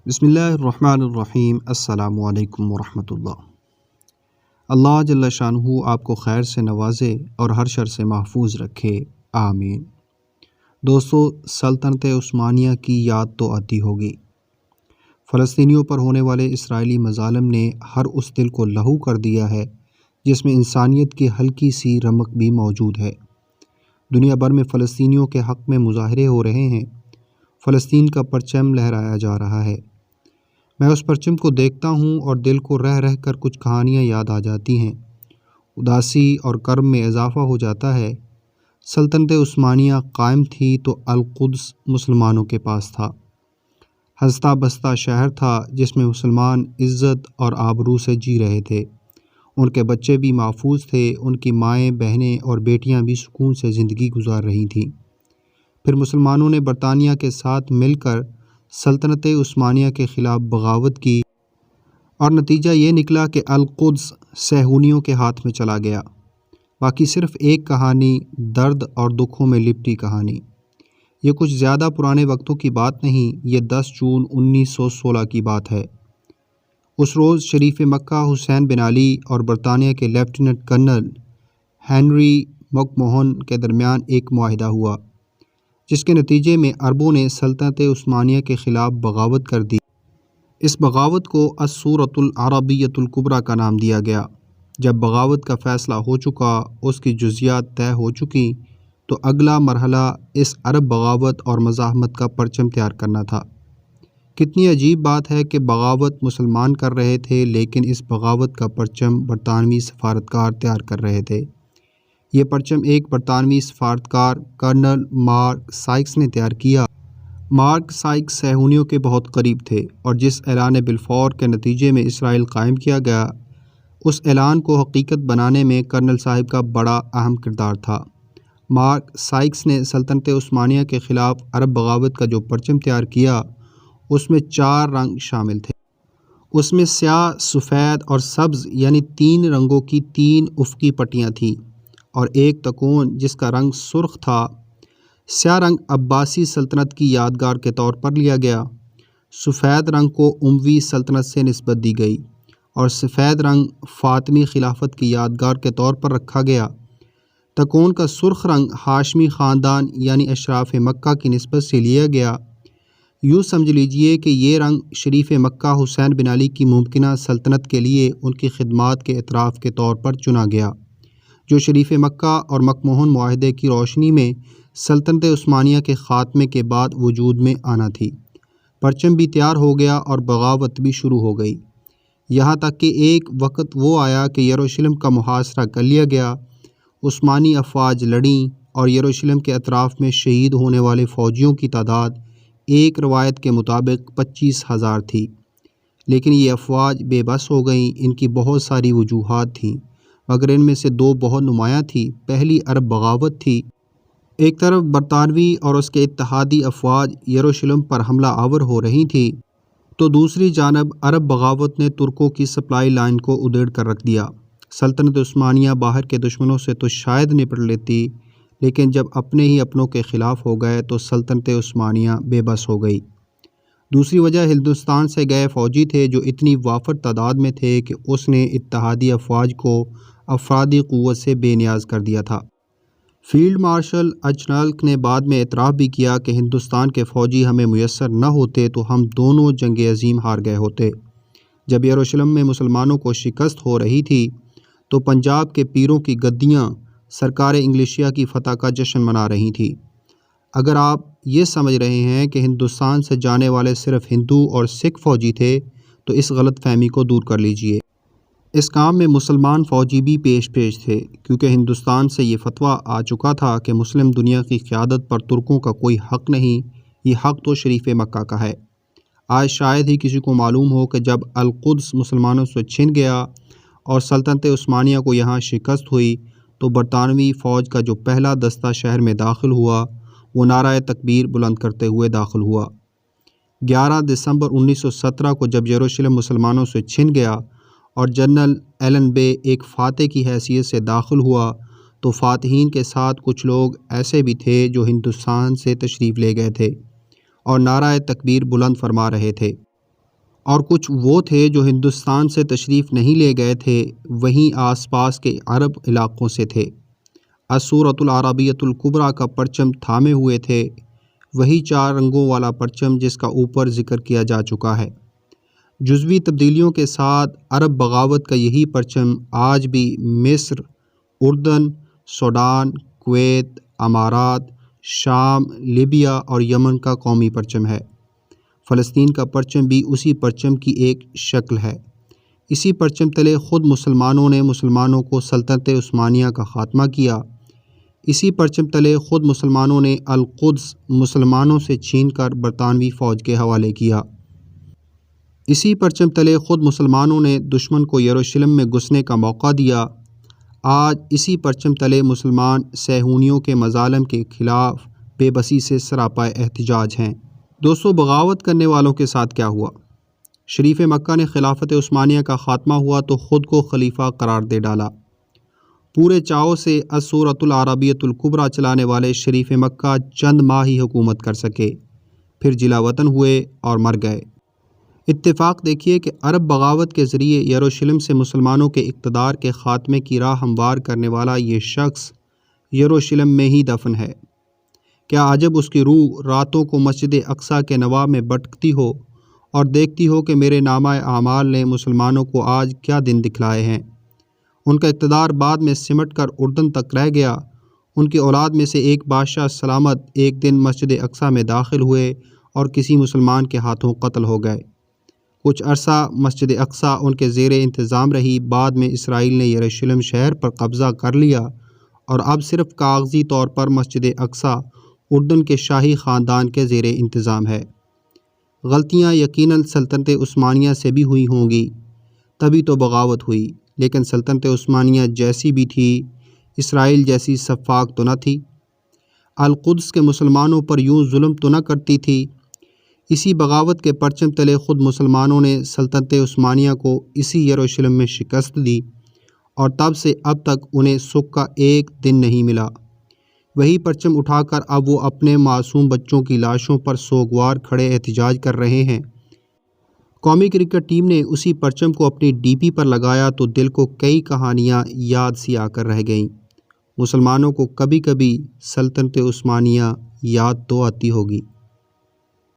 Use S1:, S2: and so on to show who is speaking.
S1: بسم اللہ الرحمن الرحیم۔ السلام علیکم ورحمۃ اللہ۔ اللہ جل شانہ آپ کو خیر سے نوازے اور ہر شر سے محفوظ رکھے، آمین۔ دوستو، سلطنت عثمانیہ کی یاد تو آتی ہوگی۔ فلسطینیوں پر ہونے والے اسرائیلی مظالم نے ہر اس دل کو لہو کر دیا ہے جس میں انسانیت کی ہلکی سی رمق بھی موجود ہے۔ دنیا بھر میں فلسطینیوں کے حق میں مظاہرے ہو رہے ہیں، فلسطین کا پرچم لہرایا جا رہا ہے۔ میں اس پرچم کو دیکھتا ہوں اور دل کو رہ رہ کر کچھ کہانیاں یاد آ جاتی ہیں۔ اداسی اور کرب میں اضافہ ہو جاتا ہے۔ سلطنت عثمانیہ قائم تھی تو القدس مسلمانوں کے پاس تھا۔ ہنستا بستا شہر تھا جس میں مسلمان عزت اور آبرو سے جی رہے تھے۔ ان کے بچے بھی محفوظ تھے، ان کی مائیں، بہنیں اور بیٹیاں بھی سکون سے زندگی گزار رہی تھیں۔ پھر مسلمانوں نے برطانیہ کے ساتھ مل کر سلطنت عثمانیہ کے خلاف بغاوت کی اور نتیجہ یہ نکلا کہ القدس صہیونیوں کے ہاتھ میں چلا گیا۔ باقی صرف ایک کہانی، درد اور دکھوں میں لپٹی کہانی۔ یہ کچھ زیادہ پرانے وقتوں کی بات نہیں، یہ 10 جون 1916 کی بات ہے۔ اس روز شریف مکہ حسین بن علی اور برطانیہ کے لیفٹیننٹ کرنل ہنری مک موہن کے درمیان ایک معاہدہ ہوا، جس کے نتیجے میں عربوں نے سلطنت عثمانیہ کے خلاف بغاوت کر دی۔ اس بغاوت کو الثورۃ العربیۃ الکبریٰ کا نام دیا گیا۔ جب بغاوت کا فیصلہ ہو چکا، اس کی جزیات طے ہو چکیں، تو اگلا مرحلہ اس عرب بغاوت اور مزاحمت کا پرچم تیار کرنا تھا۔ کتنی عجیب بات ہے کہ بغاوت مسلمان کر رہے تھے، لیکن اس بغاوت کا پرچم برطانوی سفارتکار تیار کر رہے تھے۔ یہ پرچم ایک برطانوی سفارتکار کرنل مارک سائکس نے تیار کیا۔ مارک سائکس صہیونیوں کے بہت قریب تھے اور جس اعلان بلفور کے نتیجے میں اسرائیل قائم کیا گیا، اس اعلان کو حقیقت بنانے میں کرنل صاحب کا بڑا اہم کردار تھا۔ مارک سائکس نے سلطنت عثمانیہ کے خلاف عرب بغاوت کا جو پرچم تیار کیا، اس میں 4 رنگ شامل تھے۔ اس میں سیاہ، سفید اور سبز یعنی 3 رنگوں کی 3 افقی پٹیاں تھیں اور ایک تکون جس کا رنگ سرخ تھا۔ سیاہ رنگ عباسی سلطنت کی یادگار کے طور پر لیا گیا، سفید رنگ کو اموی سلطنت سے نسبت دی گئی اور سفید رنگ فاطمی خلافت کی یادگار کے طور پر رکھا گیا۔ تکون کا سرخ رنگ ہاشمی خاندان یعنی اشراف مکہ کی نسبت سے لیا گیا۔ یوں سمجھ لیجئے کہ یہ رنگ شریف مکہ حسین بن علی کی ممکنہ سلطنت کے لیے ان کی خدمات کے اعتراف کے طور پر چنا گیا، جو شریف مکہ اور مک موہن معاہدے کی روشنی میں سلطنت عثمانیہ کے خاتمے کے بعد وجود میں آنا تھی۔ پرچم بھی تیار ہو گیا اور بغاوت بھی شروع ہو گئی، یہاں تک کہ ایک وقت وہ آیا کہ یروشلم کا محاصرہ کر لیا گیا۔ عثمانی افواج لڑیں اور یروشلم کے اطراف میں شہید ہونے والے فوجیوں کی تعداد ایک روایت کے مطابق 25,000 تھی، لیکن یہ افواج بے بس ہو گئیں۔ ان کی بہت ساری وجوہات تھیں، مگر ان میں سے 2 بہت نمایاں تھیں۔ پہلی عرب بغاوت تھی۔ ایک طرف برطانوی اور اس کے اتحادی افواج یروشلم پر حملہ آور ہو رہی تھیں، تو دوسری جانب عرب بغاوت نے ترکوں کی سپلائی لائن کو ادھیڑ کر رکھ دیا۔ سلطنت عثمانیہ باہر کے دشمنوں سے تو شاید نپٹ لیتی، لیکن جب اپنے ہی اپنوں کے خلاف ہو گئے تو سلطنت عثمانیہ بے بس ہو گئی۔ دوسری وجہ ہندوستان سے گئے فوجی تھے، جو اتنی وافر تعداد میں تھے کہ اس نے اتحادی افواج کو افرادی قوت سے بے نیاز کر دیا تھا۔ فیلڈ مارشل اچنالک نے بعد میں اعتراف بھی کیا کہ ہندوستان کے فوجی ہمیں میسر نہ ہوتے تو ہم دونوں جنگ عظیم ہار گئے ہوتے۔ جب یروشلم میں مسلمانوں کو شکست ہو رہی تھی تو پنجاب کے پیروں کی گدیاں سرکار انگلیشیا کی فتح کا جشن منا رہی تھیں۔ اگر آپ یہ سمجھ رہے ہیں کہ ہندوستان سے جانے والے صرف ہندو اور سکھ فوجی تھے تو اس غلط فہمی کو دور کر لیجئے۔ اس کام میں مسلمان فوجی بھی پیش تھے، کیونکہ ہندوستان سے یہ فتویٰ آ چکا تھا کہ مسلم دنیا کی قیادت پر ترکوں کا کوئی حق نہیں، یہ حق تو شریف مکہ کا ہے۔ آج شاید ہی کسی کو معلوم ہو کہ جب القدس مسلمانوں سے چھن گیا اور سلطنت عثمانیہ کو یہاں شکست ہوئی تو برطانوی فوج کا جو پہلا دستہ شہر میں داخل ہوا وہ نعرہ تکبیر بلند کرتے ہوئے داخل ہوا۔ 11 دسمبر 1917 کو جب یروشلم مسلمانوں سے چھن گیا اور جنرل ایلن بے ایک فاتح کی حیثیت سے داخل ہوا، تو فاتحین کے ساتھ کچھ لوگ ایسے بھی تھے جو ہندوستان سے تشریف لے گئے تھے اور نعرہ تکبیر بلند فرما رہے تھے۔ اور کچھ وہ تھے جو ہندوستان سے تشریف نہیں لے گئے تھے، وہیں آس پاس کے عرب علاقوں سے تھے۔ السورۃ العربیۃ الکبریٰ کا پرچم تھامے ہوئے تھے، وہی 4 رنگوں والا پرچم جس کا اوپر ذکر کیا جا چکا ہے۔ جزوی تبدیلیوں کے ساتھ عرب بغاوت کا یہی پرچم آج بھی مصر، اردن، سوڈان، کویت، امارات، شام، لیبیا اور یمن کا قومی پرچم ہے۔ فلسطین کا پرچم بھی اسی پرچم کی ایک شکل ہے۔ اسی پرچم تلے خود مسلمانوں نے مسلمانوں کو سلطنت عثمانیہ کا خاتمہ کیا۔ اسی پرچم تلے خود مسلمانوں نے القدس مسلمانوں سے چھین کر برطانوی فوج کے حوالے کیا۔ اسی پرچم تلے خود مسلمانوں نے دشمن کو یروشلم میں گھسنے کا موقع دیا۔ آج اسی پرچم تلے مسلمان صہیونیوں کے مظالم کے خلاف بے بسی سے سراپا احتجاج ہیں۔ دوستو، بغاوت کرنے والوں کے ساتھ کیا ہوا؟ شریف مکہ نے خلافت عثمانیہ کا خاتمہ ہوا تو خود کو خلیفہ قرار دے ڈالا۔ پورے چاؤ سے السورۃ العربیۃ الکبریٰ چلانے والے شریف مکہ چند ماہ ہی حکومت کر سکے، پھر جلا وطن ہوئے اور مر گئے۔ اتفاق دیکھیے کہ عرب بغاوت کے ذریعے یروشلم سے مسلمانوں کے اقتدار کے خاتمے کی راہ ہموار کرنے والا یہ شخص یروشلم میں ہی دفن ہے۔ کیا عجب اس کی روح راتوں کو مسجد اقصیٰ کے نواح میں بھٹکتی ہو اور دیکھتی ہو کہ میرے نامہ اعمال نے مسلمانوں کو آج کیا دن دکھلائے ہیں۔ ان کا اقتدار بعد میں سمٹ کر اردن تک رہ گیا۔ ان کی اولاد میں سے ایک بادشاہ سلامت ایک دن مسجد اقصیٰ میں داخل ہوئے اور کسی مسلمان کے ہاتھوں قتل ہو گئے۔ کچھ عرصہ مسجد اقصیٰ ان کے زیر انتظام رہی، بعد میں اسرائیل نے یروشلم شہر پر قبضہ کر لیا اور اب صرف کاغذی طور پر مسجد اقصیٰ اردن کے شاہی خاندان کے زیر انتظام ہے۔ غلطیاں یقیناً سلطنت عثمانیہ سے بھی ہوئی ہوں گی، تبھی تو بغاوت ہوئی، لیکن سلطنت عثمانیہ جیسی بھی تھی، اسرائیل جیسی سفاک تو نہ تھی۔ القدس کے مسلمانوں پر یوں ظلم تو نہ کرتی تھی۔ اسی بغاوت کے پرچم تلے خود مسلمانوں نے سلطنت عثمانیہ کو اسی یروشلم میں شکست دی، اور تب سے اب تک انہیں سکھ کا ایک دن نہیں ملا۔ وہی پرچم اٹھا کر اب وہ اپنے معصوم بچوں کی لاشوں پر سوگوار کھڑے احتجاج کر رہے ہیں۔ قومی کرکٹ ٹیم نے اسی پرچم کو اپنی ڈی پی پر لگایا تو دل کو کئی کہانیاں یاد سی آ کر رہ گئیں۔ مسلمانوں کو کبھی کبھی سلطنت عثمانیہ یاد تو آتی ہوگی۔